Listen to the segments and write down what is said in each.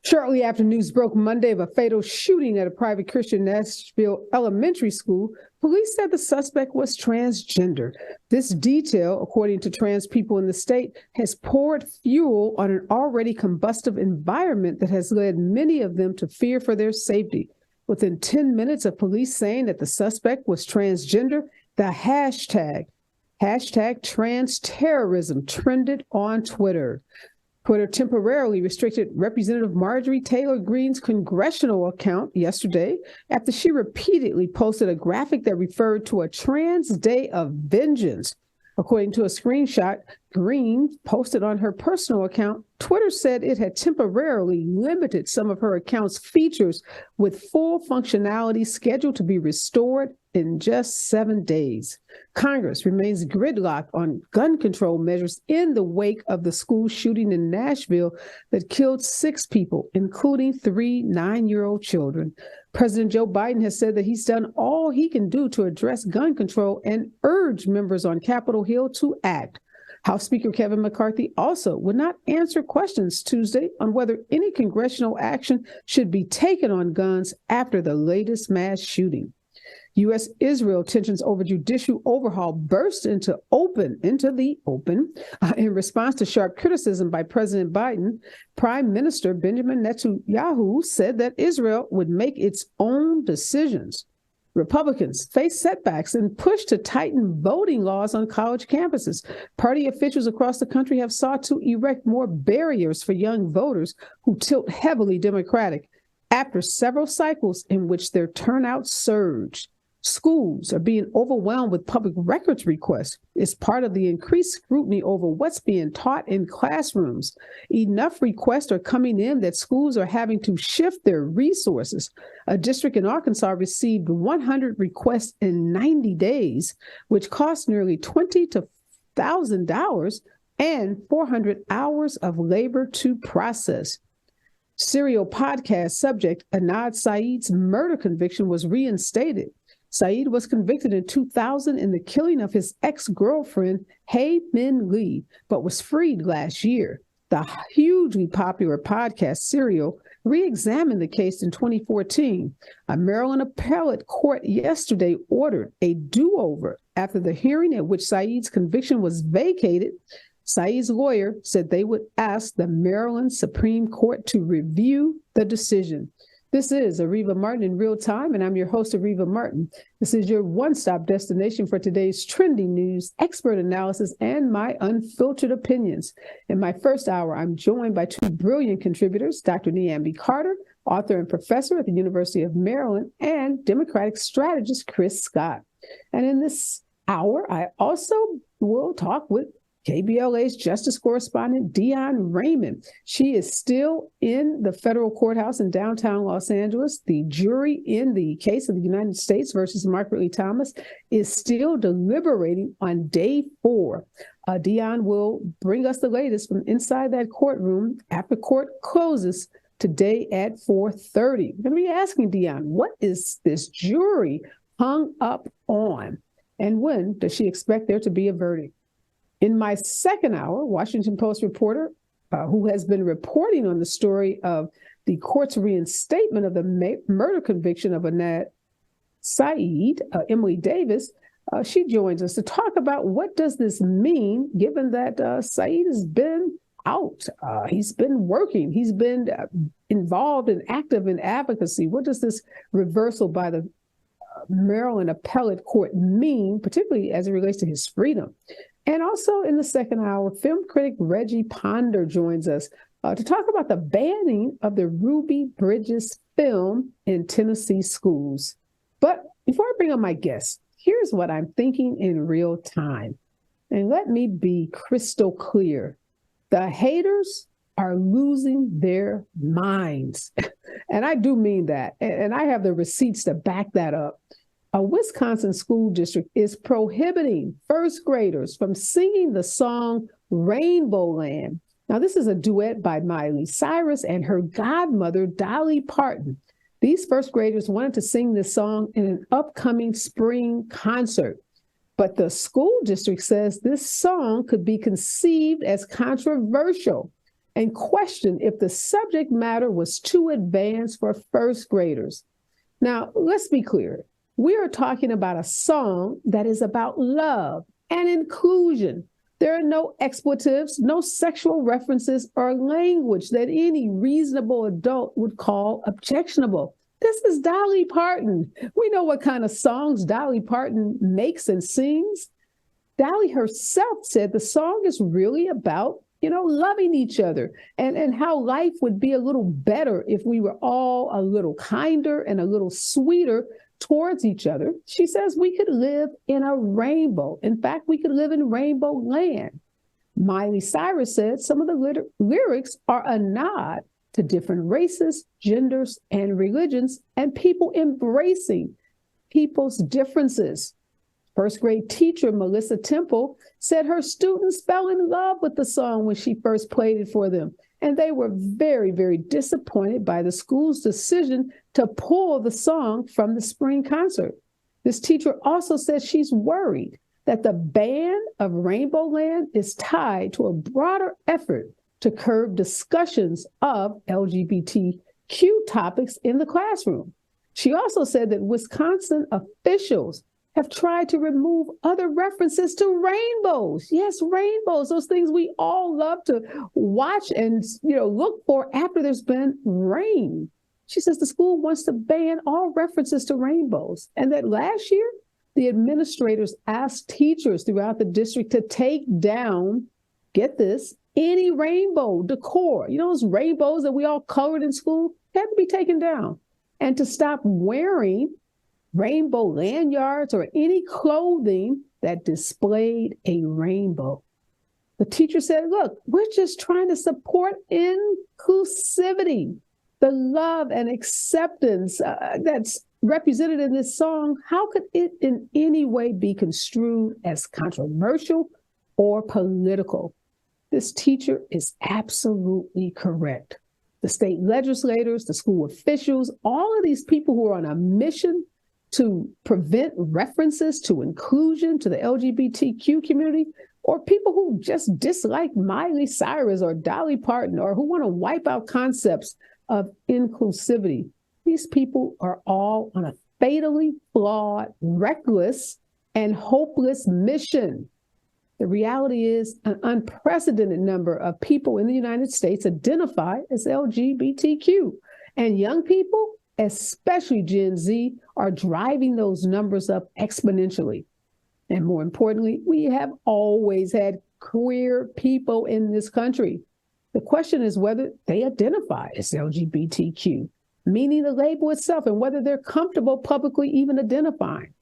Shortly after news broke Monday of a fatal shooting at a private Christian Nashville elementary school, police said the suspect was transgender. This detail, according to trans people in the state, has poured fuel on an already combustive environment that has led many of them to fear for their safety. Within 10 minutes of police saying that the suspect was transgender, the hashtag trans terrorism trended on Twitter. Twitter temporarily restricted Representative Marjorie Taylor Greene's congressional account yesterday after she repeatedly posted a graphic that referred to a trans day of vengeance. According to a screenshot Greene posted on her personal account, Twitter said it had temporarily limited some of her account's features with full functionality scheduled to be restored in just 7 days. Congress remains gridlocked on gun control measures in the wake of the school shooting in Nashville that killed 6 people, including 3 9-year-old children. President Joe Biden has said that he's done all he can do to address gun control and urged members on Capitol Hill to act. House Speaker Kevin McCarthy also would not answer questions Tuesday on whether any congressional action should be taken on guns after the latest mass shooting. U.S.-Israel tensions over judicial overhaul burst into the open in response to sharp criticism by President Biden. Prime Minister Benjamin Netanyahu said that Israel would make its own decisions. Republicans face setbacks and push to tighten voting laws on college campuses. Party officials across the country have sought to erect more barriers for young voters who tilt heavily Democratic after several cycles in which their turnout surged. Schools are being overwhelmed with public records requests. It's part of the increased scrutiny over what's being taught in classrooms. Enough requests are coming in that schools are having to shift their resources. A district in Arkansas received 100 requests in 90 days, which cost nearly $20,000 and 400 hours of labor to process. Serial podcast subject Adnan Syed's murder conviction was reinstated. Syed was convicted in 2000 in the killing of his ex-girlfriend, Hae Min Lee, but was freed last year. The hugely popular podcast Serial re-examined the case in 2014. A Maryland appellate court yesterday ordered a do-over after the hearing at which Syed's conviction was vacated. Syed's lawyer said they would ask the Maryland Supreme Court to review the decision. This is Areva Martin in real time, and I'm your host, Areva Martin. This is your one-stop destination for today's trending news, expert analysis, and my unfiltered opinions. In my first hour, I'm joined by 2 brilliant contributors, Dr. Niambi Carter, author and professor at the University of Maryland, and Democratic strategist Chris Scott. And in this hour, I also will talk with KBLA's justice correspondent, Deon Raymond. She is still in the federal courthouse in downtown Los Angeles. The jury in the case of the United States versus Mark Ridley Thomas is still deliberating on day 4. Deon will bring us the latest from inside that courtroom after court closes today at 4:30. We're going to be asking Deon, what is this jury hung up on? And when does she expect there to be a verdict? In my second hour, Washington Post reporter who has been reporting on the story of the court's reinstatement of the murder conviction of Adnan Syed, Emily Davies, she joins us to talk about what does this mean, given that Syed has been out. He's been working. He's been involved and active in advocacy. What does this reversal by the Maryland Appellate Court mean, particularly as it relates to his freedom? And also in the second hour, film critic Reggie Ponder joins us to talk about the banning of the Ruby Bridges film in Tennessee schools. But before I bring on my guests, here's what I'm thinking in real time. And let me be crystal clear. The haters are losing their minds. And I do mean that. And I have the receipts to back that up. A Wisconsin school district is prohibiting first graders from singing the song Rainbow Land. Now, this is a duet by Miley Cyrus and her godmother, Dolly Parton. These first graders wanted to sing this song in an upcoming spring concert. But the school district says this song could be conceived as controversial. and questioned if the subject matter was too advanced for first graders. Now, let's be clear. We are talking about a song that is about love and inclusion. There are no expletives, no sexual references, or language that any reasonable adult would call objectionable. This is Dolly Parton. We know what kind of songs Dolly Parton makes and sings. Dolly herself said the song is really about, loving each other and how life would be a little better if we were all a little kinder and a little sweeter towards each other. She says we could live in a rainbow. In fact, we could live in rainbow land. Miley Cyrus said some of the lyrics are a nod to different races, genders, and religions, and people embracing people's differences. First grade teacher Melissa Temple said her students fell in love with the song when she first played it for them, and they were very, very disappointed by the school's decision to pull the song from the spring concert. This teacher also said she's worried that the ban of Rainbow Land is tied to a broader effort to curb discussions of LGBTQ topics in the classroom. She also said that Wisconsin officials have tried to remove other references to rainbows. Yes, rainbows, those things we all love to watch and look for after there's been rain. She says the school wants to ban all references to rainbows, and that last year, the administrators asked teachers throughout the district to take down, get this, any rainbow decor. Those rainbows that we all colored in school had to be taken down, and to stop wearing rainbow lanyards or any clothing that displayed a rainbow. The teacher said, look, we're just trying to support inclusivity, the love and acceptance that's represented in this song. How could it in any way be construed as controversial or political? This teacher is absolutely correct. The state legislators, the school officials, all of these people who are on a mission to prevent references to inclusion, to the LGBTQ community, or people who just dislike Miley Cyrus or Dolly Parton, or who want to wipe out concepts of inclusivity. These people are all on a fatally flawed, reckless, and hopeless mission. The reality is an unprecedented number of people in the United States identify as LGBTQ, and young people, especially Gen Z, are driving those numbers up exponentially. And more importantly, we have always had queer people in this country. The question is whether they identify as LGBTQ, meaning the label itself, and whether they're comfortable publicly even identifying.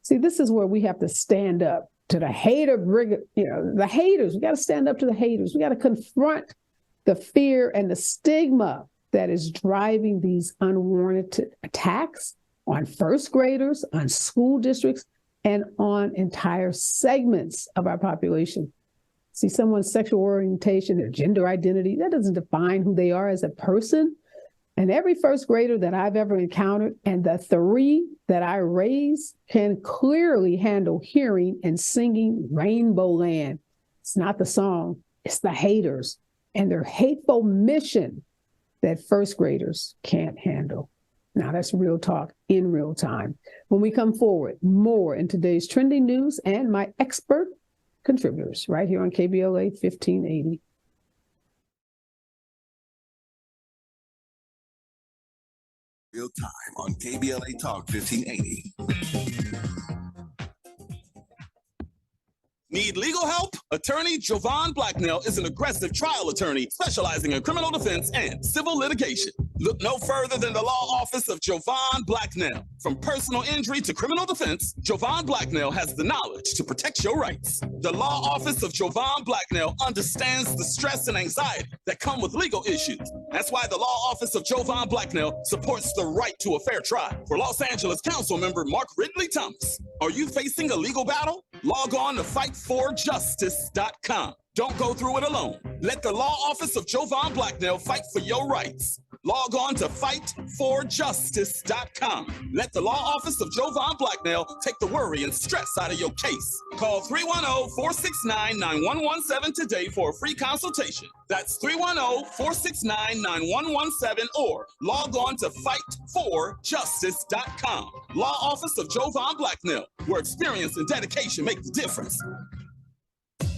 See, this is where we have to stand up to the the haters. We got to stand up to the haters. We got to confront the fear and the stigma that is driving these unwarranted attacks on first graders, on school districts, and on entire segments of our population. See, someone's sexual orientation, their gender identity, that doesn't define who they are as a person. And every first grader that I've ever encountered, and the 3 that I raise, can clearly handle hearing and singing Rainbow Land. It's not the song, it's the haters and their hateful mission that first graders can't handle. Now, that's real talk in real time. When we come forward, more in today's trending news and my expert contributors right here on KBLA 1580. Real time on KBLA Talk 1580. Need legal help? Attorney Jovan Blacknell is an aggressive trial attorney specializing in criminal defense and civil litigation. Look no further than the law office of Jovan Blacknell. From personal injury to criminal defense, Jovan Blacknell has the knowledge to protect your rights. The law office of Jovan Blacknell understands the stress and anxiety that come with legal issues. That's why the law office of Jovan Blacknell supports the right to a fair trial. For Los Angeles Council member Mark Ridley Thomas, are you facing a legal battle? Log on to fightforjustice.com. Don't go through it alone. Let the law office of Jovan Blacknell fight for your rights. Log on to fightforjustice.com. Let the law office of Jovan Blacknell take the worry and stress out of your case. Call 310-469-9117 today for a free consultation. That's 310-469-9117 or log on to fightforjustice.com. Law office of Jovan Blacknell, where experience and dedication make the difference.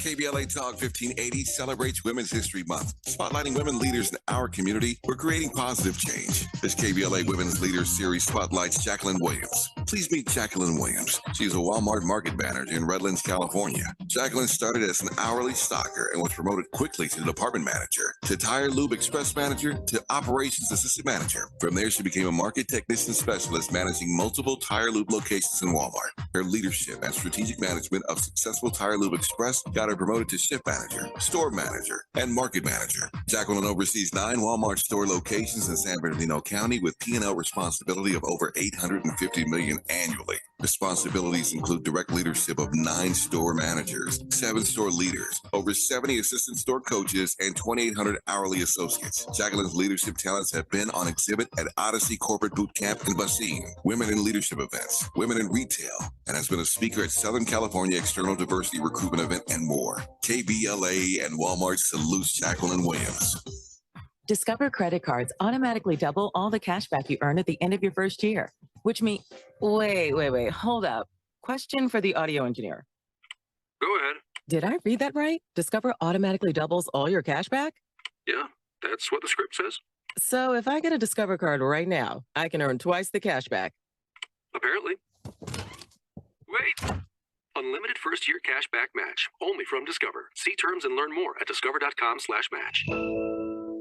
KBLA Talk 1580 celebrates Women's History Month. Spotlighting women leaders in our community, we're creating positive change. This KBLA Women's Leaders Series spotlights Jacqueline Williams. Please meet Jacqueline Williams. She's a Walmart market manager in Redlands, California. Jacqueline started as an hourly stocker and was promoted quickly to department manager, to Tire Lube Express manager, to operations assistant manager. From there, she became a market technician specialist managing multiple Tire Lube locations in Walmart. Her leadership and strategic management of successful Tire Lube Express got her promoted to shift manager, store manager, and market manager. Jacqueline oversees 9 Walmart store locations in San Bernardino County with P&L responsibility of over $850 million annually. Responsibilities include direct leadership of 9 store managers, 7 store leaders, over 70 assistant store coaches, and 2,800 hourly associates. Jacqueline's leadership talents have been on exhibit at Odyssey Corporate Boot Camp in Basine, Women in Leadership events, Women in Retail, and has been a speaker at Southern California External Diversity Recruitment Event and more. KBLA and Walmart salutes Jacqueline Williams. Discover credit cards automatically double all the cash back you earn at the end of your first year, which means, wait, hold up. Question for the audio engineer. Go ahead. Did I read that right? Discover automatically doubles all your cash back? Yeah, that's what the script says. So if I get a Discover card right now, I can earn twice the cash back. Apparently. Wait. Unlimited first-year cash back match, only from Discover. See terms and learn more at discover.com/match.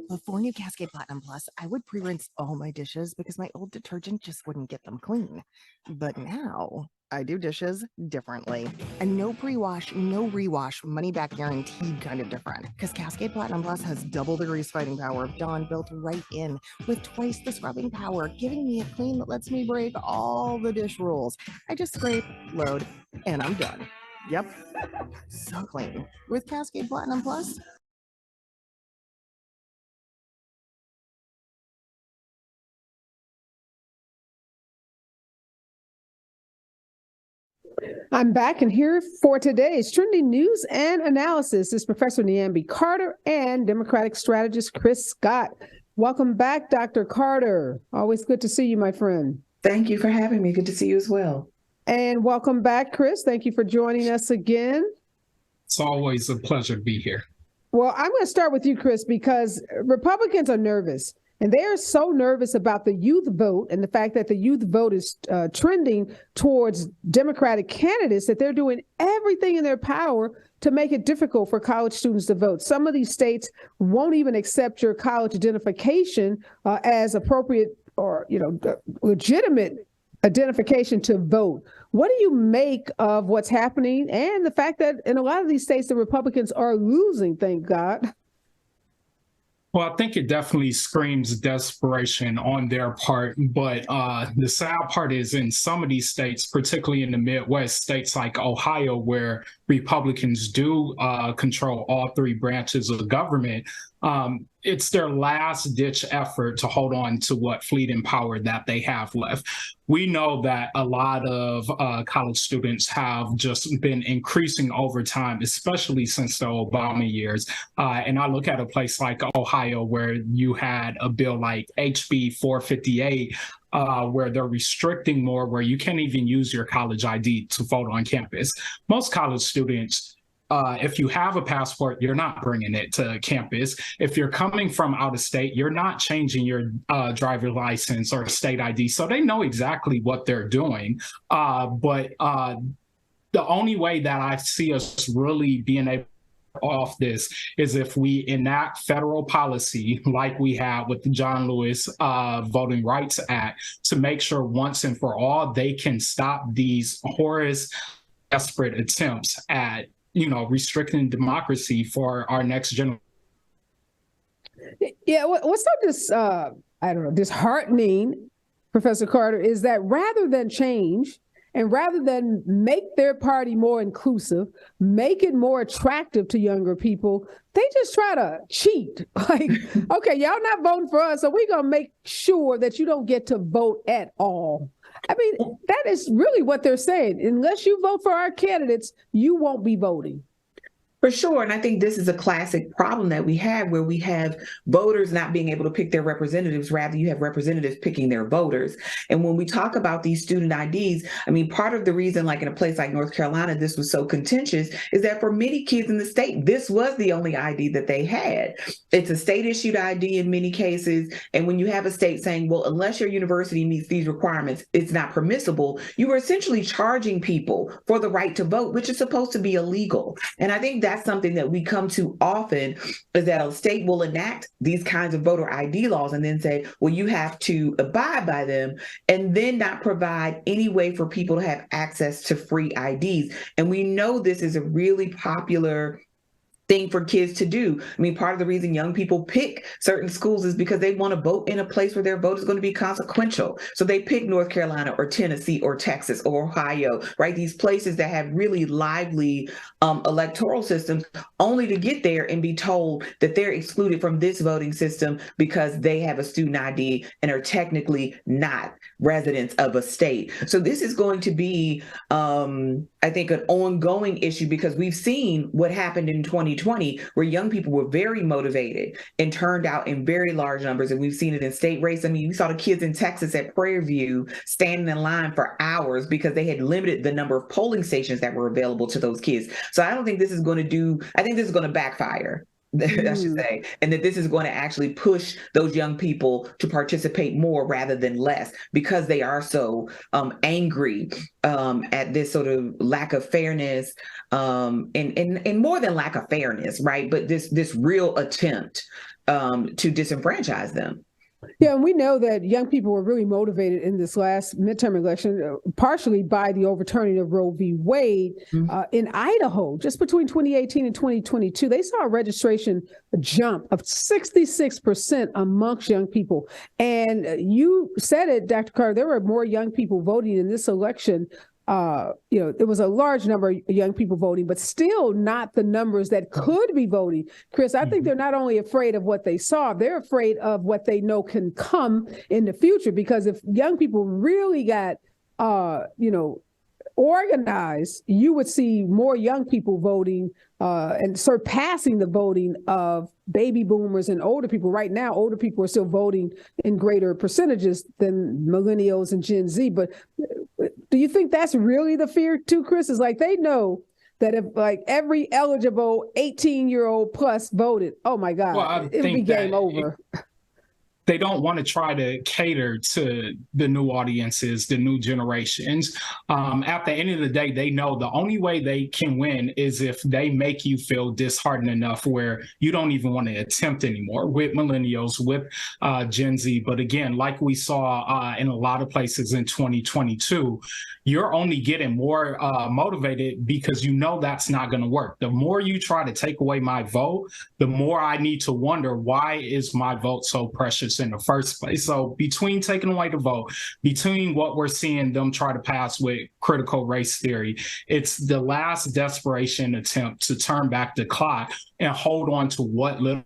Before new Cascade Platinum Plus, I would pre-rinse all my dishes because my old detergent just wouldn't get them clean. But now, I do dishes differently. And no pre-wash, no rewash, money-back guaranteed kind of different. Because Cascade Platinum Plus has double the grease fighting power of Dawn built right in, with twice the scrubbing power, giving me a clean that lets me break all the dish rules. I just scrape, load, and I'm done. Yep, so clean. With Cascade Platinum Plus, I'm back, and here for today's trending news and analysis is Professor Niambi Carter and Democratic strategist Chris Scott. Welcome back, Dr. Carter. Always good to see you, my friend. Thank you for having me. Good to see you as well. And welcome back, Chris. Thank you for joining us again. It's always a pleasure to be here. Well, I'm going to start with you, Chris, because Republicans are nervous. And they're so nervous about the youth vote and the fact that the youth vote is trending towards Democratic candidates that they're doing everything in their power to make it difficult for college students to vote. Some of these states won't even accept your college identification as appropriate or, legitimate identification to vote. What do you make of what's happening and the fact that in a lot of these states, the Republicans are losing, thank God? Well, I think it definitely screams desperation on their part. But the sad part is in some of these states, particularly in the Midwest, states like Ohio, where Republicans do control all 3 branches of government, it's their last-ditch effort to hold on to what fleeting power that they have left. We know that a lot of college students have just been increasing over time, especially since the Obama years. And I look at a place like Ohio, where you had a bill like HB 458, where they're restricting more, where you can't even use your college ID to vote on campus. Most college students, if you have a passport, you're not bringing it to campus. If you're coming from out of state, you're not changing your driver's license or state ID. So they know exactly what they're doing. But the only way that I see us really being able off this is if we enact federal policy like we have with the John Lewis Voting Rights Act to make sure once and for all they can stop these horrendous, desperate attempts at restricting democracy for our next generation. Yeah, what's not disheartening, Professor Carter, is that rather than change And rather than make their party more inclusive, make it more attractive to younger people, they just try to cheat. Like, okay, y'all not voting for us, so we're going to make sure that you don't get to vote at all. I mean, that is really what they're saying. Unless you vote for our candidates, you won't be voting. For sure. And I think this is a classic problem that we have, where we have voters not being able to pick their representatives. Rather, you have representatives picking their voters. And when we talk about these student IDs, I mean, part of the reason, like in a place like North Carolina, this was so contentious is that for many kids in the state, this was the only ID that they had. It's a state issued ID in many cases. And when you have a state saying, well, unless your university meets these requirements, it's not permissible, you are essentially charging people for the right to vote, which is supposed to be illegal. And I think that's something that we come to often, is that a state will enact these kinds of voter ID laws and then say, well, you have to abide by them, and then not provide any way for people to have access to free IDs. And we know this is a really popular thing for kids to do. I mean, part of the reason young people pick certain schools is because they want to vote in a place where their vote is going to be consequential. So they pick North Carolina or Tennessee or Texas or Ohio, right? These places that have really lively electoral systems, only to get there and be told that they're excluded from this voting system because they have a student ID and are technically not residents of a state. So this is going to be, I think, an ongoing issue, because we've seen what happened in 2020, where young people were very motivated and turned out in very large numbers. And we've seen it in state race. I mean, we saw the kids in Texas at Prairie View standing in line for hours because they had limited the number of polling stations that were available to those kids. So I don't think this is going to I think this is going to backfire. I should say, and that this is going to actually push those young people to participate more rather than less, because they are so angry at this sort of lack of fairness, and more than lack of fairness, right? But this real attempt to disenfranchise them. Yeah, and we know that young people were really motivated in this last midterm election, partially by the overturning of Roe v. Wade. In Idaho, just between 2018 and 2022, they saw a registration jump of 66% amongst young people. And you said it, Dr. Carter, there were more young people voting in this election. There was a large number of young people voting, but still not the numbers that could be voting. Chris, I think they're not only afraid of what they saw, they're afraid of what they know can come in the future. Because if young people really got, organized, you would see more young people voting and surpassing the voting of baby boomers and older people. Right now, older people are still voting in greater percentages than millennials and Gen Z. But do you think that's really the fear too, Chris? Is like they know that if like every eligible 18-year-old plus voted, oh my God, it would be game over. They don't want to try to cater to the new audiences, the new generations. At the end of the day, they know the only way they can win is if they make you feel disheartened enough where you don't even want to attempt anymore with millennials, with Gen Z. But again, like we saw in a lot of places in 2022, you're only getting more motivated because you know that's not going to work. The more you try to take away my vote, the more I need to wonder, why is my vote so precious in the first place? So between taking away the vote, between what we're seeing them try to pass with critical race theory, it's the last desperation attempt to turn back the clock and hold on to what little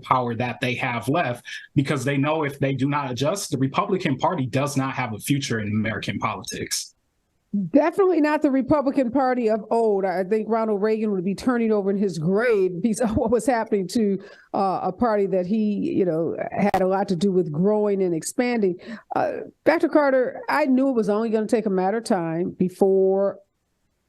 power that they have left, because they know if they do not adjust, the Republican Party does not have a future in American politics. Definitely not the Republican Party of old. I think Ronald Reagan would be turning over in his grave because of what was happening to a party that he, had a lot to do with growing and expanding. Dr. Carter, I knew it was only going to take a matter of time before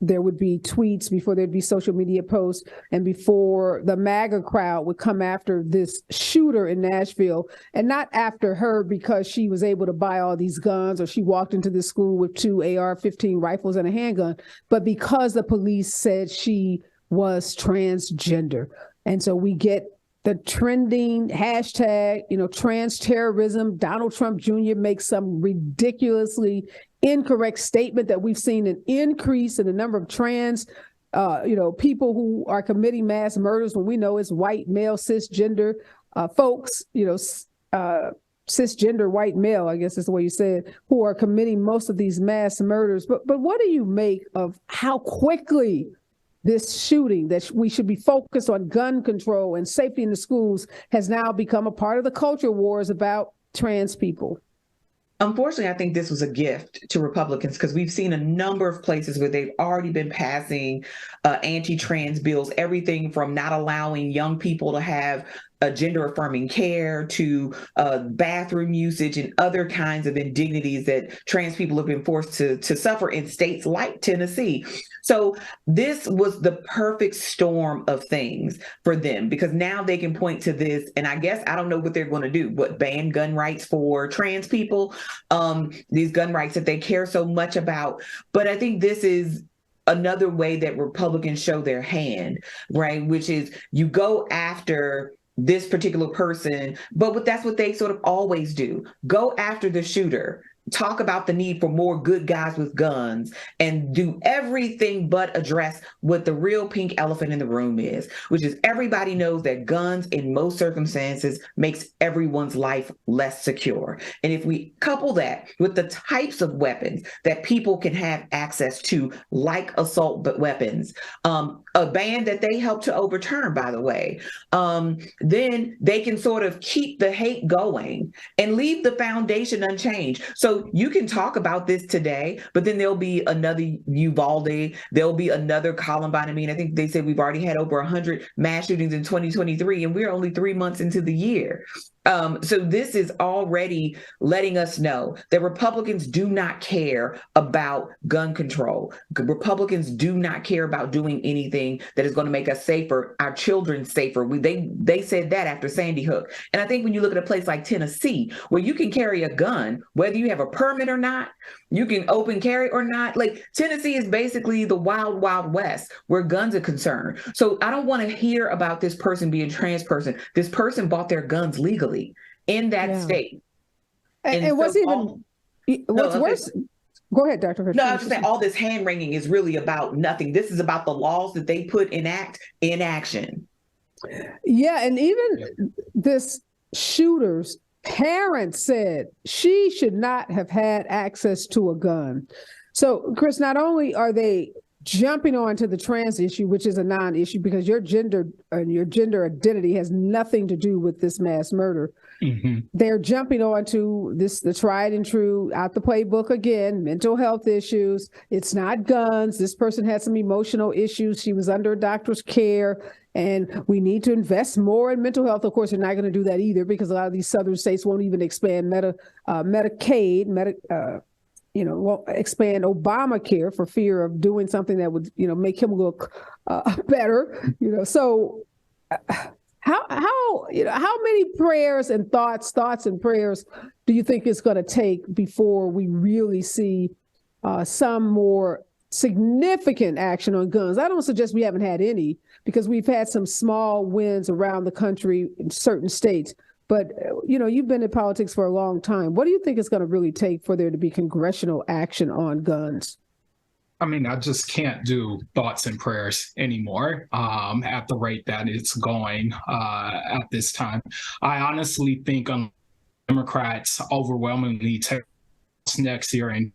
there would be tweets, before there'd be social media posts, and before the MAGA crowd would come after this shooter in Nashville, and not after her because she was able to buy all these guns or she walked into the school with 2 AR-15 rifles and a handgun, but because the police said she was transgender. And so we get the trending hashtag, trans terrorism. Donald Trump Jr. makes some ridiculously incorrect statement that we've seen an increase in the number of trans, people who are committing mass murders when we know it's white, male, cisgender folks, cisgender white male, I guess is the way you said, who are committing most of these mass murders. But what do you make of how quickly this shooting, that we should be focused on gun control and safety in the schools, has now become a part of the culture wars about trans people? Unfortunately, I think this was a gift to Republicans because we've seen a number of places where they've already been passing anti-trans bills, everything from not allowing young people to have gender-affirming care to bathroom usage and other kinds of indignities that trans people have been forced to suffer in states like Tennessee. So this was the perfect storm of things for them, because now they can point to this, and I guess I don't know what they're going to do, but ban gun rights for trans people, these gun rights that they care so much about. But I think this is another way that Republicans show their hand, right? Which is you go after this particular person, but that's what they sort of always do. Go after the shooter, talk about the need for more good guys with guns, and do everything but address what the real pink elephant in the room is, which is everybody knows that guns in most circumstances makes everyone's life less secure. And if we couple that with the types of weapons that people can have access to, like assault weapons, a ban that they helped to overturn, by the way, then they can sort of keep the hate going and leave the foundation unchanged. So you can talk about this today, but then there'll be another Uvalde, there'll be another Columbine. I mean, I think they said we've already had over 100 mass shootings in 2023, and we're only 3 months into the year. So this is already letting us know that Republicans do not care about gun control. Republicans do not care about doing anything that is going to make us safer, our children safer. They said that after Sandy Hook. And I think when you look at a place like Tennessee, where you can carry a gun, whether you have a permit or not, you can open carry or not. Like, Tennessee is basically the wild, wild west where guns are concerned. So I don't want to hear about this person being a trans person. This person bought their guns legally in that state. And what's worse? Go ahead, Dr. No, I was just saying, all this hand wringing is really about nothing. This is about the laws that they put in action. Yeah, and even this shooter's parents said she should not have had access to a gun. So, Chris, not only are they jumping on to the trans issue, which is a non-issue because your gender and your gender identity has nothing to do with this mass murder. Mm-hmm. They're jumping on to this, the tried and true, out the playbook again, mental health issues. It's not guns. This person had some emotional issues. She was under a doctor's care, and we need to invest more in mental health. Of course, they're not going to do that either because a lot of these southern states won't even expand Medicaid, won't expand Obamacare for fear of doing something that would, make him look better. So how many prayers and thoughts and prayers do you think it's going to take before we really see some more significant action on guns? I don't suggest we haven't had any, because we've had some small wins around the country in certain states. But, you've been in politics for a long time. What do you think it's going to really take for there to be congressional action on guns? I mean, I just can't do thoughts and prayers anymore at the rate that it's going at this time. I honestly think Democrats overwhelmingly take next year in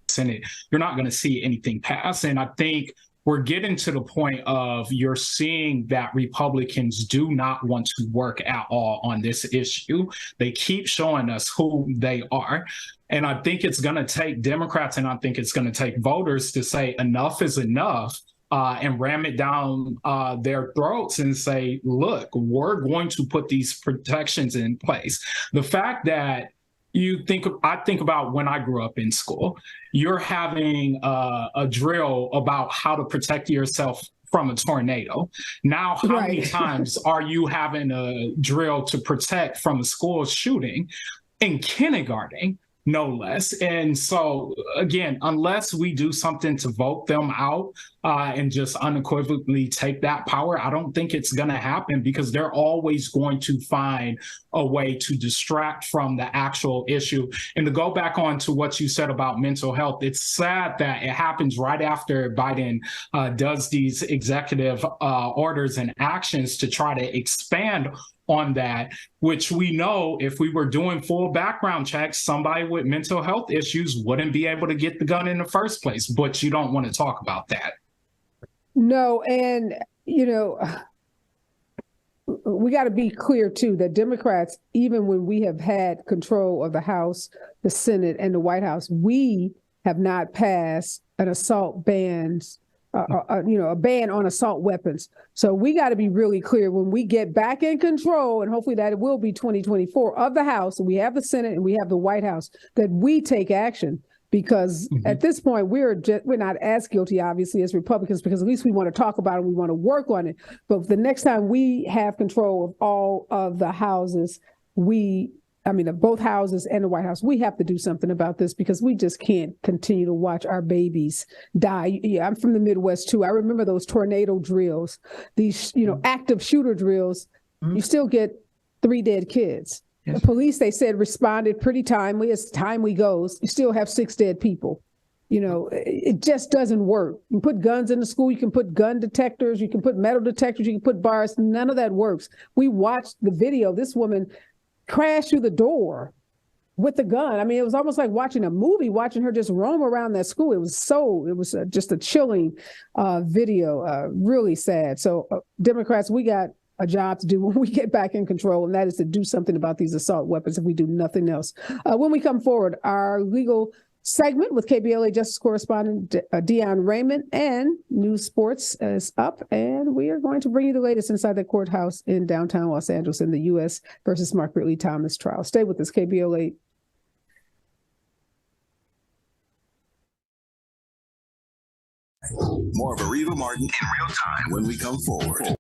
Senate, you're not going to see anything pass. And I think we're getting to the point of you're seeing that Republicans do not want to work at all on this issue. They keep showing us who they are. And I think it's going to take Democrats, and I think it's going to take voters to say enough is enough and ram it down their throats and say, look, we're going to put these protections in place. The fact that I think about when I grew up in school, you're having a drill about how to protect yourself from a tornado. Now, how many times are you having a drill to protect from a school shooting? In kindergarten, no less. And so, again, unless we do something to vote them out and just unequivocally take that power, I don't think it's going to happen, because they're always going to find a way to distract from the actual issue. And to go back on to what you said about mental health, it's sad that it happens right after Biden does these executive orders and actions to try to expand on that, which we know if we were doing full background checks, somebody with mental health issues wouldn't be able to get the gun in the first place. But you don't want to talk about that. No, and, we got to be clear, too, that Democrats, even when we have had control of the House, the Senate, and the White House, we have not passed an assault ban, a ban on assault weapons. So we got to be really clear when we get back in control, and hopefully that it will be 2024 of the House, and we have the Senate and we have the White House, that we take action. Because at this point, we're not as guilty, obviously, as Republicans, because at least we want to talk about it, we want to work on it. But the next time we have control of all of the houses, of both houses and the White House, we have to do something about this, because we just can't continue to watch our babies die. Yeah, I'm from the Midwest, too. I remember those tornado drills, these, active shooter drills. You still get 3 dead kids. The police, they said, responded pretty timely. As timely goes, you still have 6 dead people. It just doesn't work. You can put guns in the school. You can put gun detectors. You can put metal detectors. You can put bars. None of that works. We watched the video. This woman crashed through the door with the gun. I mean, it was almost like watching a movie, watching her just roam around that school. It was just a chilling video, really sad. So Democrats, we got a job to do when we get back in control, and that is to do something about these assault weapons if we do nothing else. When we come forward, our legal segment with KBLA Justice Correspondent Dion Raymond and News Sports is up, and we are going to bring you the latest inside the courthouse in downtown Los Angeles in the U.S. versus Mark Ridley Thomas trial. Stay with us, KBLA. More of Areva Martin in real time when we come forward.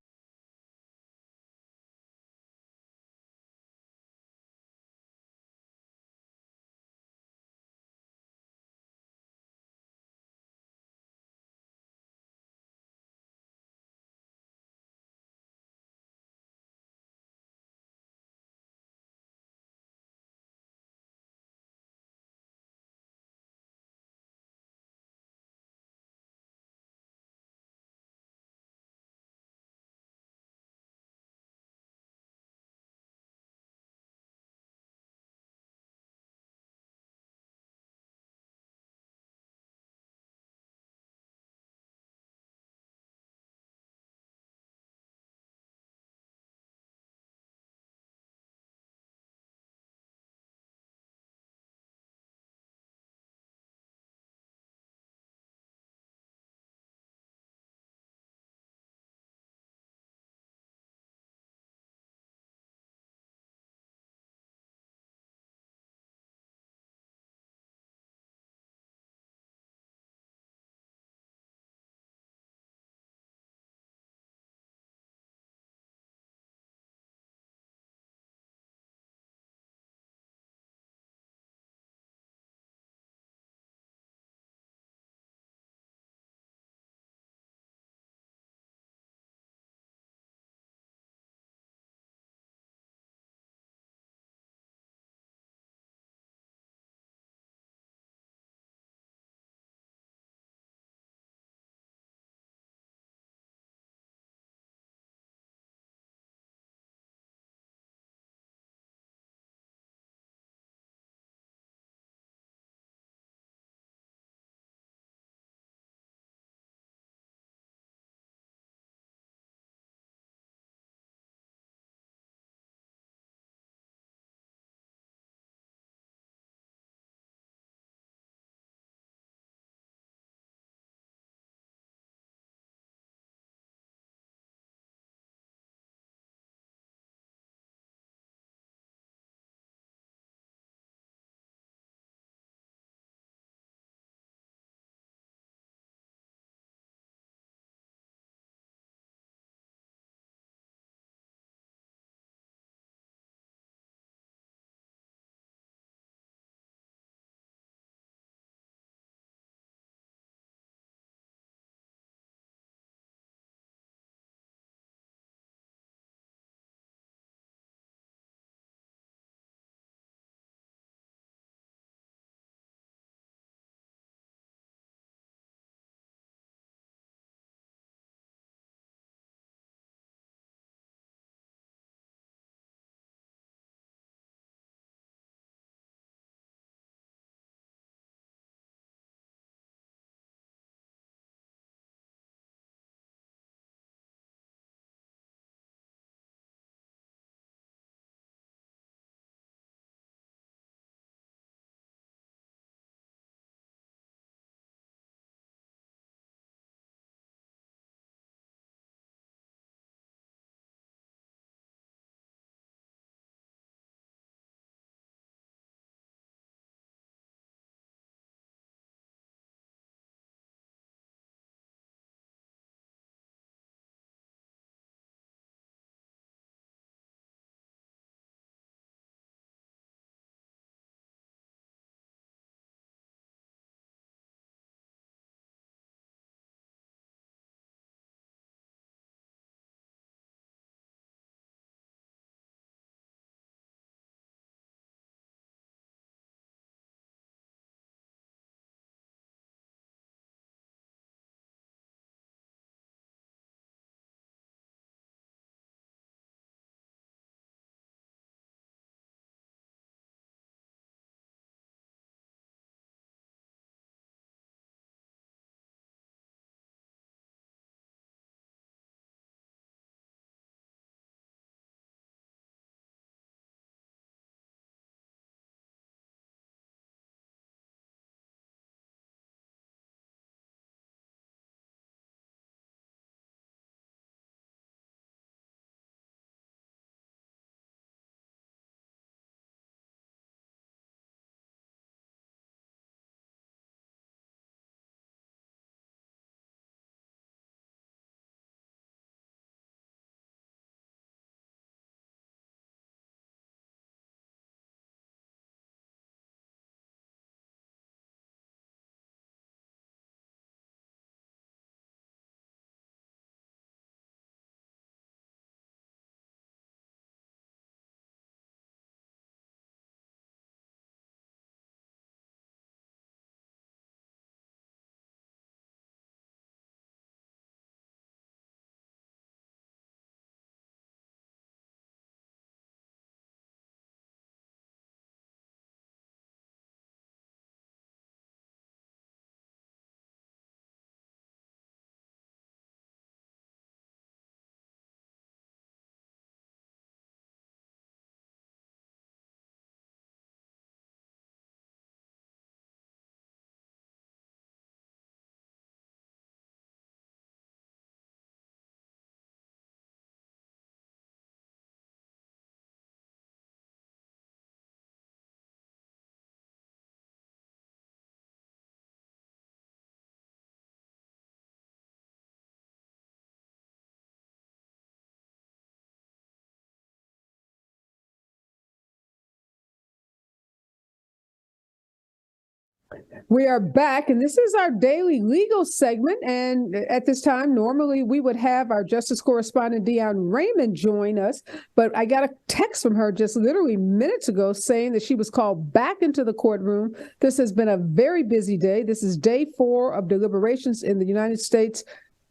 We are back, and this is our daily legal segment. And at this time, normally we would have our justice correspondent, Deon Raymond, join us. But I got a text from her just literally minutes ago saying that she was called back into the courtroom. This has been a very busy day. This is day 4 of deliberations in the United States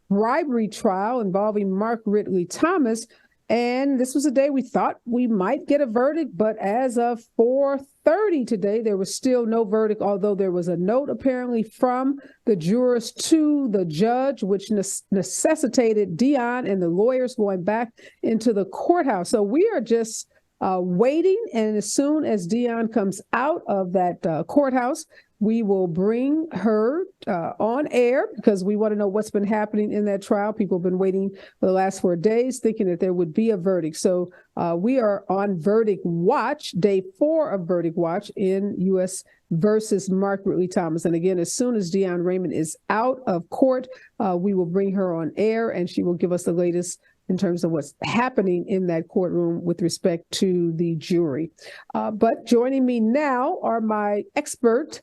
bribery trial involving Mark Ridley Thomas. And this was a day we thought we might get a verdict, but as of 4:30 today, there was still no verdict, although there was a note apparently from the jurors to the judge, which necessitated Deon and the lawyers going back into the courthouse. So we are just waiting, and as soon as Deon comes out of that courthouse, we will bring her on air because we want to know what's been happening in that trial. People have been waiting for the last 4 days thinking that there would be a verdict. So we are on verdict watch, day 4 of verdict watch in U.S. versus Mark Ridley Thomas. And again, as soon as Deon Raymond is out of court, we will bring her on air and she will give us the latest in terms of what's happening in that courtroom with respect to the jury. But joining me now are my expert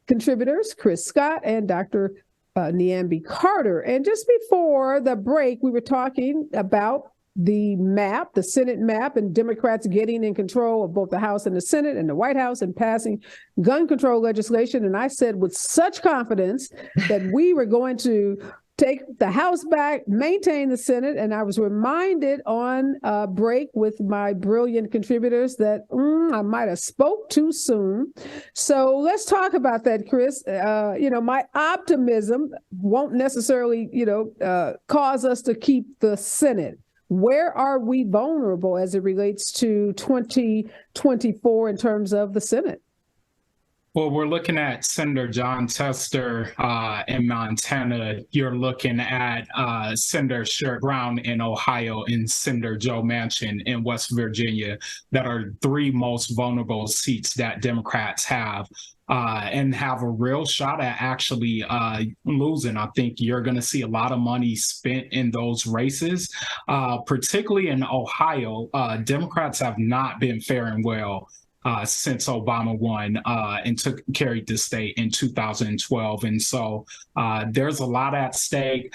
contributors, Chris Scott and Dr. Niambi Carter. And just before the break, we were talking about the map, the Senate map, and Democrats getting in control of both the House and the Senate and the White House and passing gun control legislation. And I said with such confidence that we were going to take the House back, maintain the Senate. And I was reminded on break with my brilliant contributors that I might have spoke too soon. So let's talk about that, Chris. My optimism won't necessarily, cause us to keep the Senate. Where are we vulnerable as it relates to 2024 in terms of the Senate? Well, we're looking at Senator John Tester in Montana. You're looking at Senator Sherrod Brown in Ohio and Senator Joe Manchin in West Virginia that are 3 most vulnerable seats that Democrats have and have a real shot at actually losing. I think you're going to see a lot of money spent in those races, particularly in Ohio. Democrats have not been faring well since Obama won and carried the state in 2012. And so there's a lot at stake.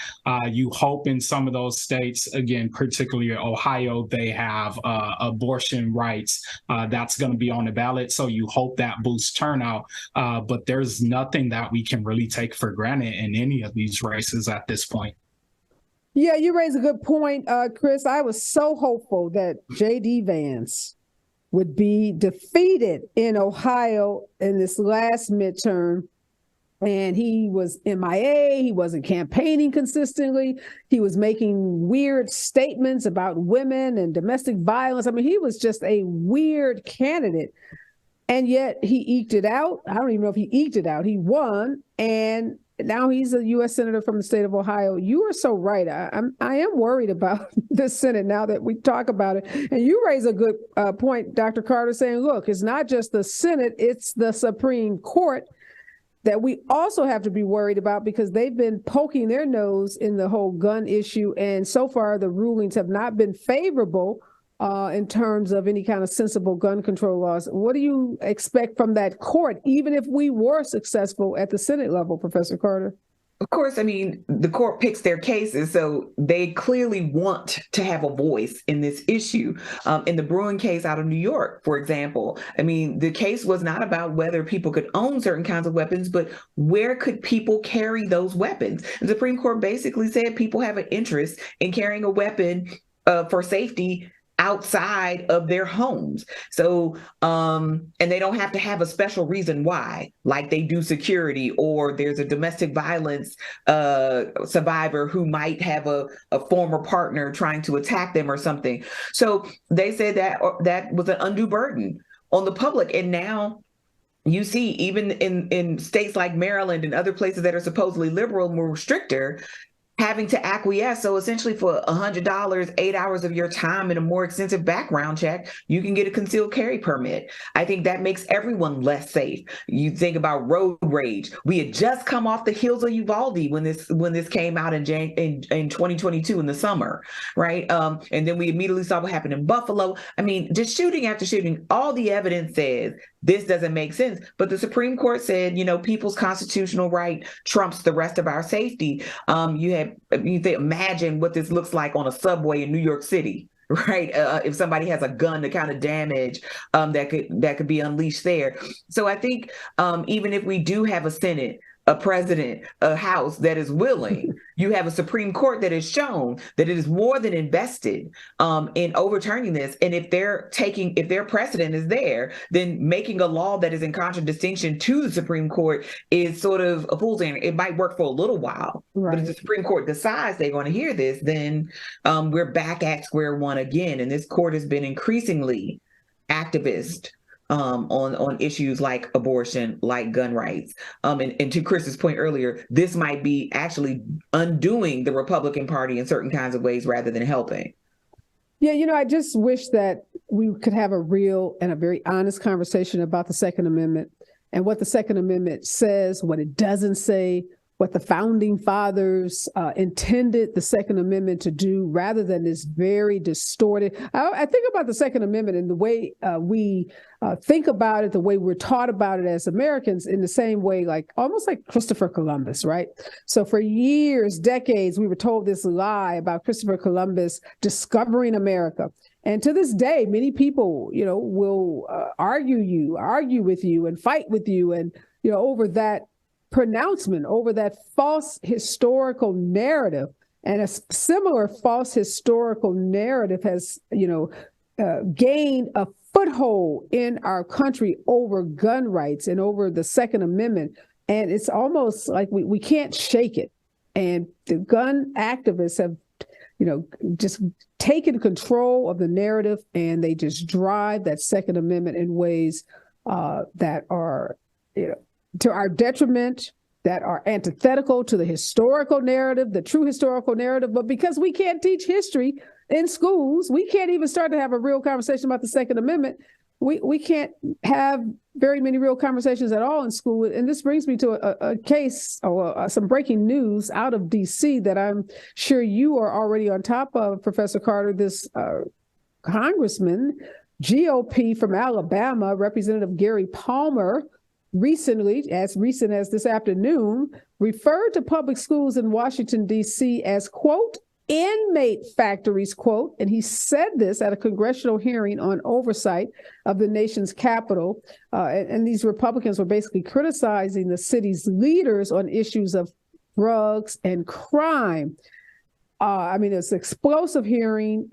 You hope in some of those states, again, particularly Ohio, they have abortion rights. That's going to be on the ballot. So you hope that boosts turnout. But there's nothing that we can really take for granted in any of these races at this point. Yeah, you raise a good point, Chris. I was so hopeful that J.D. Vance would be defeated in Ohio in this last midterm. And he was MIA, he wasn't campaigning consistently, he was making weird statements about women and domestic violence. I mean, he was just a weird candidate. And yet he eked it out. I don't even know if he eked it out. He won, and now he's a U.S. Senator from the state of Ohio. You are so right. I am worried about the Senate now that we talk about it. And you raise a good point, Dr. Carter, saying, look, it's not just the Senate, it's the Supreme Court that we also have to be worried about because they've been poking their nose in the whole gun issue. And so far, the rulings have not been favorable in terms of any kind of sensible gun control laws. What do you expect from that court, even if we were successful at the Senate level, Professor Carter? Of course, I mean, the court picks their cases, so they clearly want to have a voice in this issue. In the Bruin case out of New York, for example, I mean, the case was not about whether people could own certain kinds of weapons, but where could people carry those weapons? The Supreme Court basically said people have an interest in carrying a weapon for safety outside of their homes. So, and they don't have to have a special reason why, like they do security, or there's a domestic violence survivor who might have a former partner trying to attack them or something. So they said that that was an undue burden on the public. And now you see, even in states like Maryland and other places that are supposedly liberal, more stricter, having to acquiesce. So essentially for $100, 8 hours of your time and a more extensive background check, you can get a concealed carry permit. I think that makes everyone less safe. You think about road rage. We had just come off the heels of Uvalde when this came out in 2022 in the summer, right? And then we immediately saw what happened in Buffalo. I mean, just shooting after shooting, all the evidence says this doesn't make sense. But the Supreme Court said, people's constitutional right trumps the rest of our safety. You imagine what this looks like on a subway in New York City. Right. If somebody has a gun, the kind of damage that could be unleashed there. So I think even if we do have a Senate, a president, a House that is willing, you have a Supreme Court that has shown that it is more than invested in overturning this. And if their precedent is there, then making a law that is in contradistinction to the Supreme Court is sort of a fool's errand. It might work for a little while, right. But if the Supreme Court decides they're going to hear this, then we're back at square one again. And this court has been increasingly activist on issues like abortion, like gun rights. And to Chris's point earlier, this might be actually undoing the Republican Party in certain kinds of ways rather than helping. Yeah, I just wish that we could have a real and a very honest conversation about the Second Amendment and what the Second Amendment says, what it doesn't say, what the founding fathers intended the Second Amendment to do, rather than this very distorted. I think about the Second Amendment and the way we think about it, the way we're taught about it as Americans, in the same way, almost like Christopher Columbus, right? So for years, decades, we were told this lie about Christopher Columbus discovering America. And to this day, many people, will argue with you and fight with you, and over that pronouncement, over that false historical narrative. And a similar false historical narrative has, gained a foothold in our country over gun rights and over the Second Amendment. And it's almost like we can't shake it. And the gun activists have, just taken control of the narrative, and they just drive that Second Amendment in ways that are, to our detriment, that are antithetical to the historical narrative, the true historical narrative. But because we can't teach history in schools, we can't even start to have a real conversation about the Second Amendment. We can't have very many real conversations at all in school. And this brings me to a case or some breaking news out of D.C. that I'm sure you are already on top of, Professor Carter. This congressman, GOP from Alabama, Representative Gary Palmer, recently, as recent as this afternoon, referred to public schools in Washington, D.C. as, quote, inmate factories, quote, and he said this at a congressional hearing on oversight of the nation's capital. And these Republicans were basically criticizing the city's leaders on issues of drugs and crime. It's an explosive hearing.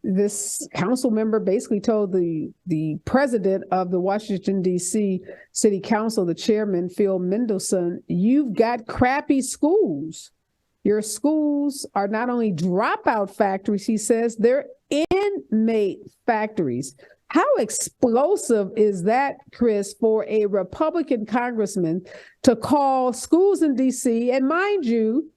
This council member basically told the president of the Washington, D.C. City Council, the chairman, Phil Mendelson, you've got crappy schools. Your schools are not only dropout factories, he says, they're inmate factories. How explosive is that, Chris, for a Republican congressman to call schools in D.C., and mind you,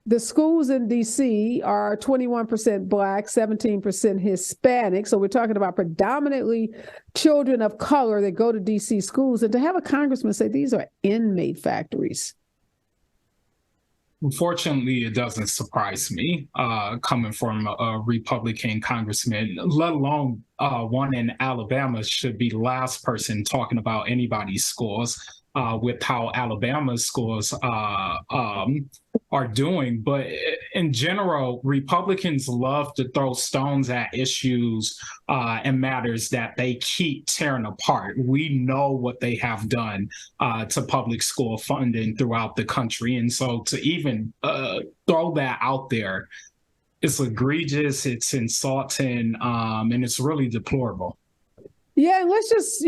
the schools in D.C. are 21% Black, 17% Hispanic. So we're talking about predominantly children of color that go to D.C. schools. And to have a congressman say these are inmate factories. Unfortunately, it doesn't surprise me coming from a Republican congressman, let alone one in Alabama. Should be the last person talking about anybody's schools with how Alabama's schools are doing. But in general, Republicans love to throw stones at issues and matters that they keep tearing apart. We know what they have done to public school funding throughout the country. And so to even throw that out there, it's egregious, it's insulting, and it's really deplorable. Yeah, and let's just,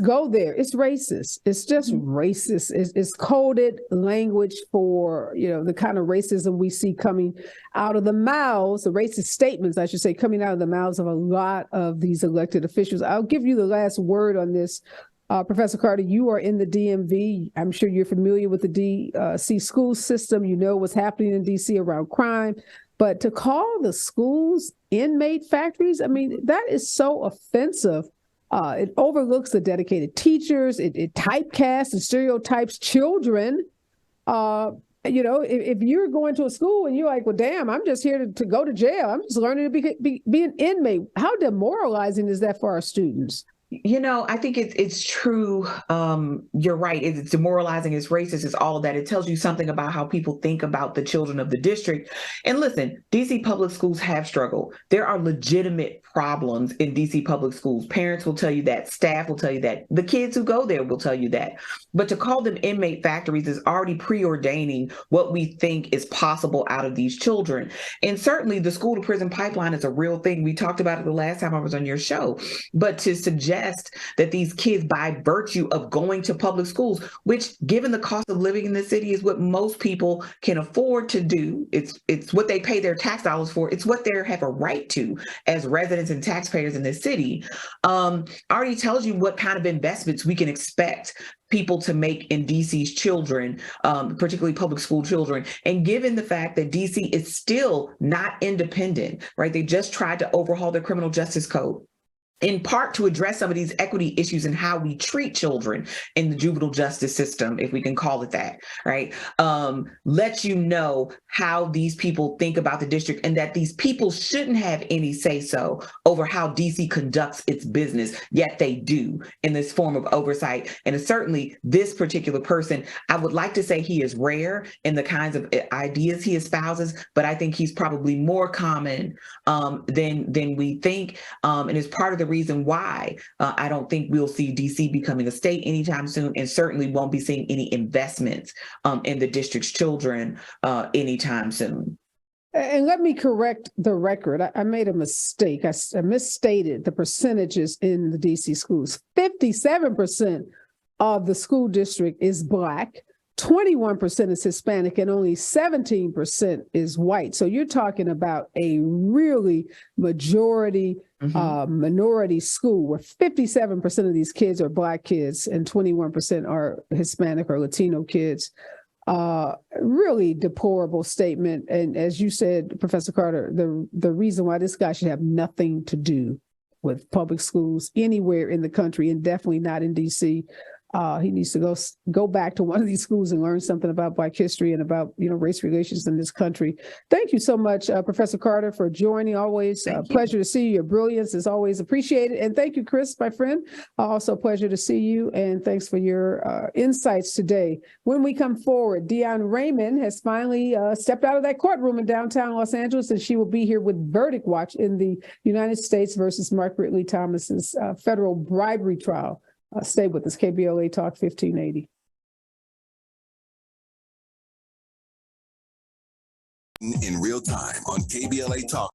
go there. It's racist. It's just racist. It's coded language for, the kind of racism we see coming out of the mouths, the racist statements, I should say, coming out of the mouths of a lot of these elected officials. I'll give you the last word on this. Professor Carter, you are in the DMV. I'm sure you're familiar with the D.C. school system. You know what's happening in D.C. around crime. But to call the schools inmate factories, that is so offensive. It overlooks the dedicated teachers. It typecasts and stereotypes children. If you're going to a school and you're like, well, damn, I'm just here to go to jail. I'm just learning to be an inmate. How demoralizing is that for our students? I think it's true. You're right. It's demoralizing. It's racist. It's all of that. It tells you something about how people think about the children of the district. And listen, DC public schools have struggled. There are legitimate problems in DC public schools. Parents will tell you that. Staff will tell you that. The kids who go there will tell you that. But to call them inmate factories is already preordaining what we think is possible out of these children. And certainly the school to prison pipeline is a real thing. We talked about it the last time I was on your show. But to suggest that these kids, by virtue of going to public schools, which given the cost of living in the city is what most people can afford to do, it's what they pay their tax dollars for, it's what they have a right to as residents and taxpayers in this city, already tells you what kind of investments we can expect people to make in DC's children, particularly public school children. And given the fact that DC is still not independent, right? They just tried to overhaul their criminal justice code, in part to address some of these equity issues and how we treat children in the juvenile justice system, if we can call it that, right? Let you know how these people think about the district, and that these people shouldn't have any say-so over how DC conducts its business, yet they do in this form of oversight. And certainly this particular person, I would like to say he is rare in the kinds of ideas he espouses, but I think he's probably more common than we think, and is part of the reason why I don't think we'll see DC becoming a state anytime soon, and certainly won't be seeing any investments in the district's children anytime soon. And let me correct the record. I made a mistake. I misstated the percentages in the DC schools. 57% of the school district is Black, 21% is Hispanic, and only 17% is white. So you're talking about a really majority minority school where 57% of these kids are Black kids and 21% are Hispanic or Latino kids. Really deplorable statement. And as you said, Professor Carter, the reason why this guy should have nothing to do with public schools anywhere in the country, and definitely not in DC. He needs to go back to one of these schools and learn something about Black history and about race relations in this country. Thank you so much, Professor Carter, for joining. Always a pleasure to see you. Your brilliance is always appreciated. And thank you, Chris, my friend. Also a pleasure to see you. And thanks for your insights today. When we come forward, Deion Raymond has finally stepped out of that courtroom in downtown Los Angeles, and she will be here with Verdict Watch in the United States versus Mark Ridley Thomas's federal bribery trial. Stay with us, KBLA Talk 1580. In real time on KBLA Talk.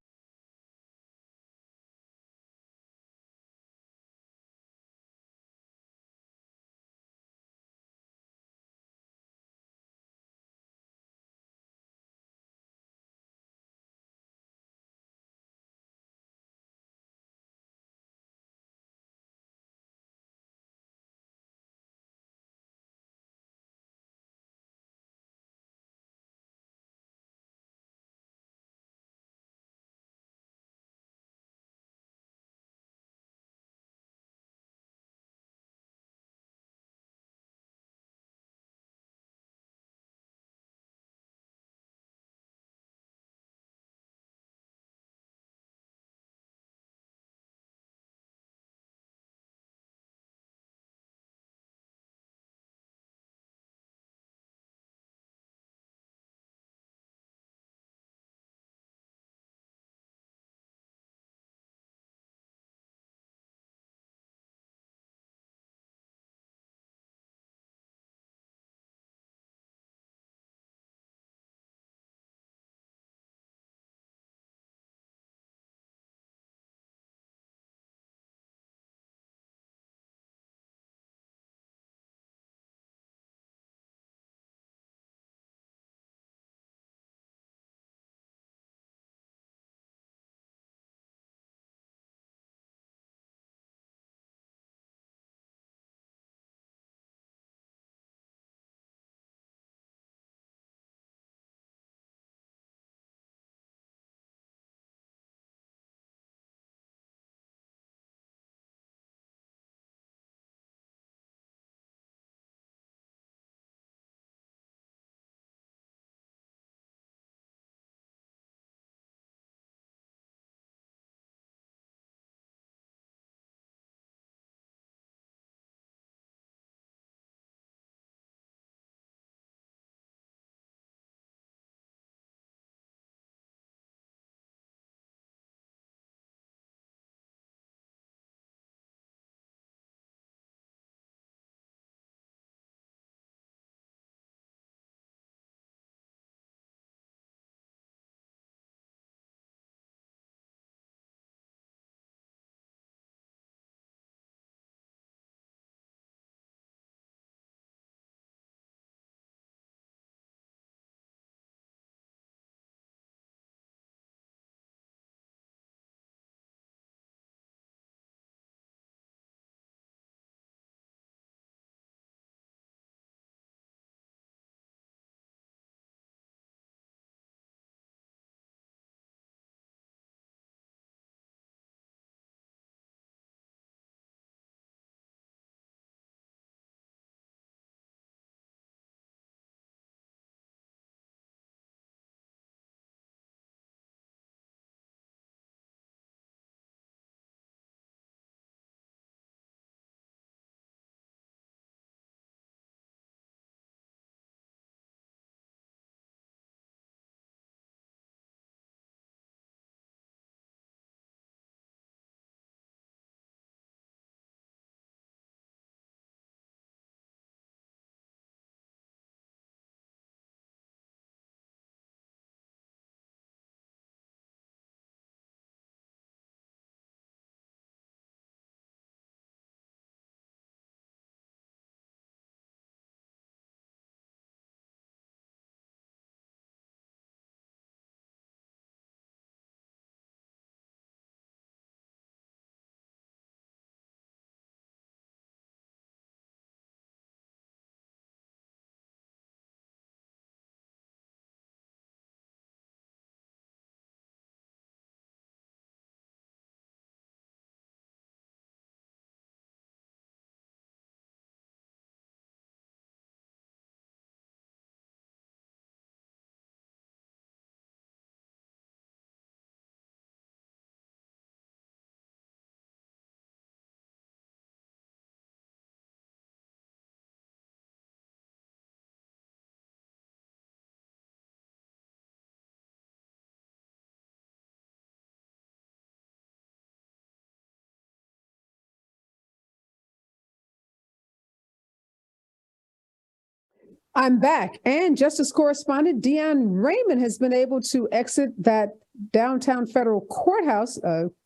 I'm back. And Justice Correspondent Deon Raymond has been able to exit that downtown federal courthouse.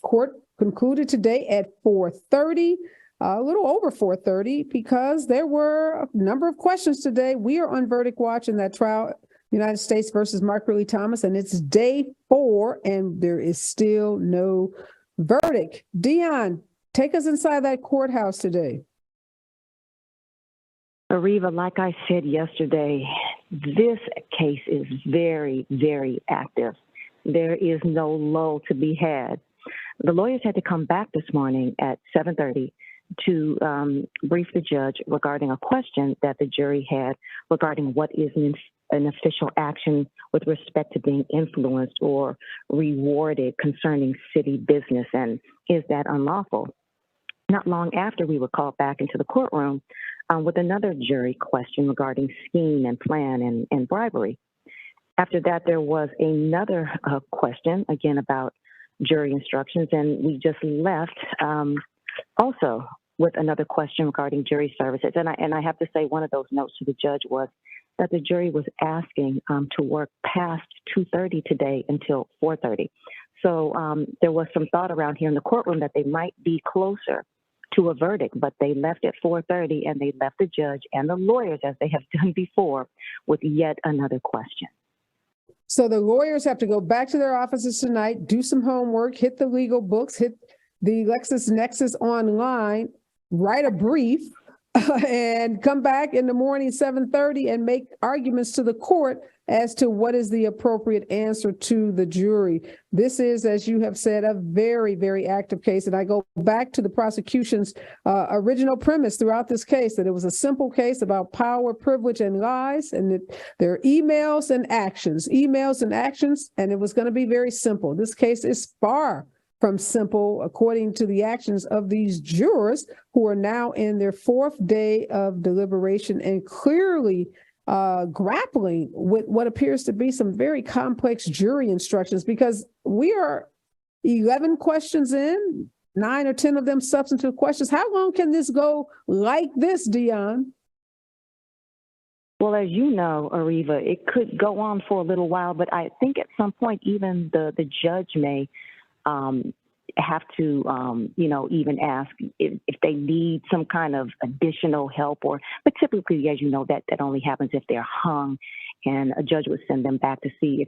Court concluded today at 4:30, a little over 4:30, because there were a number of questions today. We are on verdict watch in that trial, United States versus Mark Ridley Thomas, and it's day 4, and there is still no verdict. Deon, take us inside that courthouse today. Areva, like I said yesterday, this case is very, very active. There is no lull to be had. The lawyers had to come back this morning at 7:30 to brief the judge regarding a question that the jury had regarding what is an official action with respect to being influenced or rewarded concerning city business, and is that unlawful? Not long after, we were called back into the courtroom with another jury question regarding scheme and plan and bribery. After that, there was another question, again, about jury instructions, and we just left also with another question regarding jury services. And I have to say, one of those notes to the judge was that the jury was asking to work past 2:30 today until 4:30. So there was some thought around here in the courtroom that they might be closer to a verdict, but they left at 4:30, and they left the judge and the lawyers, as they have done before, with yet another question. So the lawyers have to go back to their offices tonight, do some homework, hit the legal books, hit the LexisNexis online, write a brief, and come back in the morning, 7:30, and make arguments to the court as to what is the appropriate answer to the jury. This is, as you have said, a very, very active case. And I go back to the prosecution's original premise throughout this case, that it was a simple case about power, privilege, and lies, and that there are emails and actions, and it was going to be very simple. This case is far from simple, according to the actions of these jurors who are now in their 4th day of deliberation and clearly grappling with what appears to be some very complex jury instructions, because we are 11 questions in, 9 or 10 of them substantive questions. How long can this go like this, Deon? Well, as you know, Areva, it could go on for a little while, but I think at some point even the judge may have to, even ask if they need some kind of additional help, but typically, as you know, that only happens if they're hung, and a judge would send them back to see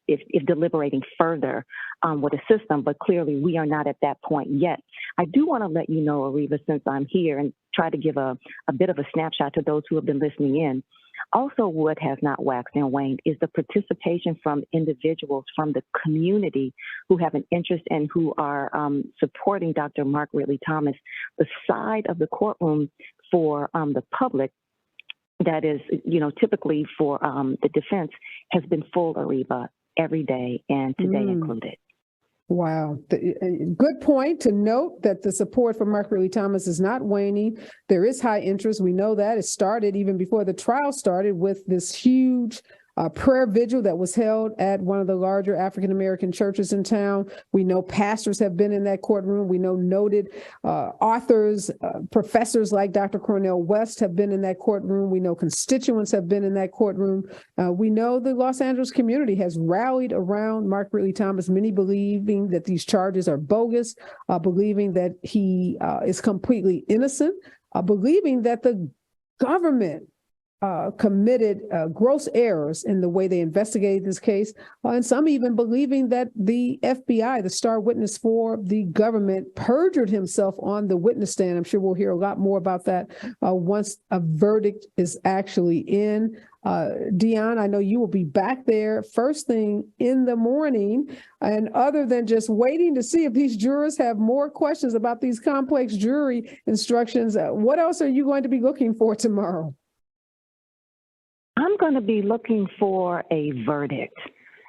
if deliberating further would assist them. But clearly, we are not at that point yet. I do want to let you know, Areva, since I'm here, and try to give a bit of a snapshot to those who have been listening in. Also, what has not waxed and waned is the participation from individuals from the community who have an interest and who are supporting Dr. Mark Ridley Thomas. The side of the courtroom for the public that is, typically for the defense has been full, Areva, every day, and today included. Wow. Good point to note that the support for Mark Ridley Thomas is not waning. There is high interest. We know that. It started even before the trial started with this huge prayer vigil that was held at one of the larger African-American churches in town. We know pastors have been in that courtroom. We know noted authors, professors like Dr. Cornel West have been in that courtroom. We know constituents have been in that courtroom. We know the Los Angeles community has rallied around Mark Ridley Thomas, many believing that these charges are bogus, believing that he is completely innocent, believing that the government committed gross errors in the way they investigated this case, and some even believing that the FBI, the star witness for the government, perjured himself on the witness stand. I'm sure we'll hear a lot more about that once a verdict is actually in. Deon, I know you will be back there first thing in the morning, and other than just waiting to see if these jurors have more questions about these complex jury instructions, what else are you going to be looking for tomorrow? I'm going to be looking for a verdict.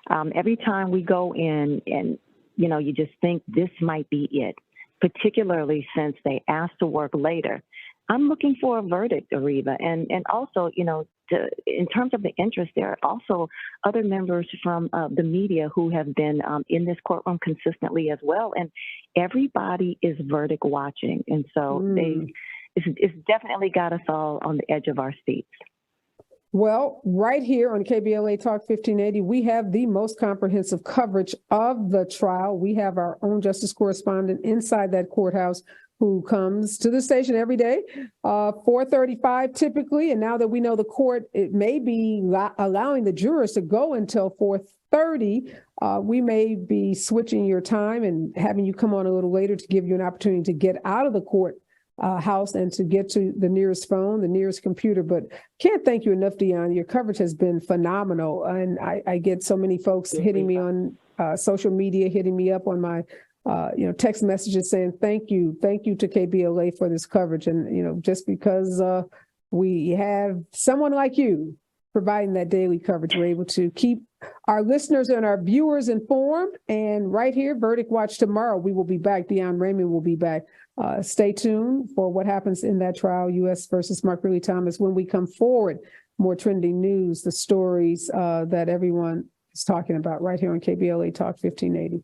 Every time we go in and, you just think this might be it, particularly since they asked to work later. I'm looking for a verdict, Areva. And also, in terms of the interest, there are also other members from the media who have been in this courtroom consistently as well. And everybody is verdict watching. And so it's definitely got us all on the edge of our seats. Well, right here on KBLA Talk 1580, we have the most comprehensive coverage of the trial. We have our own justice correspondent inside that courthouse who comes to the station every day, 4:35 typically. And now that we know the court, it may be allowing the jurors to go until 4:30. We may be switching your time and having you come on a little later to give you an opportunity to get out of the court house and to get to the nearest phone, the nearest computer. But can't thank you enough, Dion. Your coverage has been phenomenal. And I get so many folks hitting me on social media, hitting me up on my text messages saying, thank you to KBLA for this coverage. And, just because we have someone like you providing that daily coverage, we're able to keep our listeners and our viewers informed. And right here, Verdict Watch tomorrow, we will be back. Dion Raymond will be back. Stay tuned for what happens in that trial, U.S. versus Mark Ridley Thomas. When we come forward, more trending news, the stories that everyone is talking about right here on KBLA Talk 1580.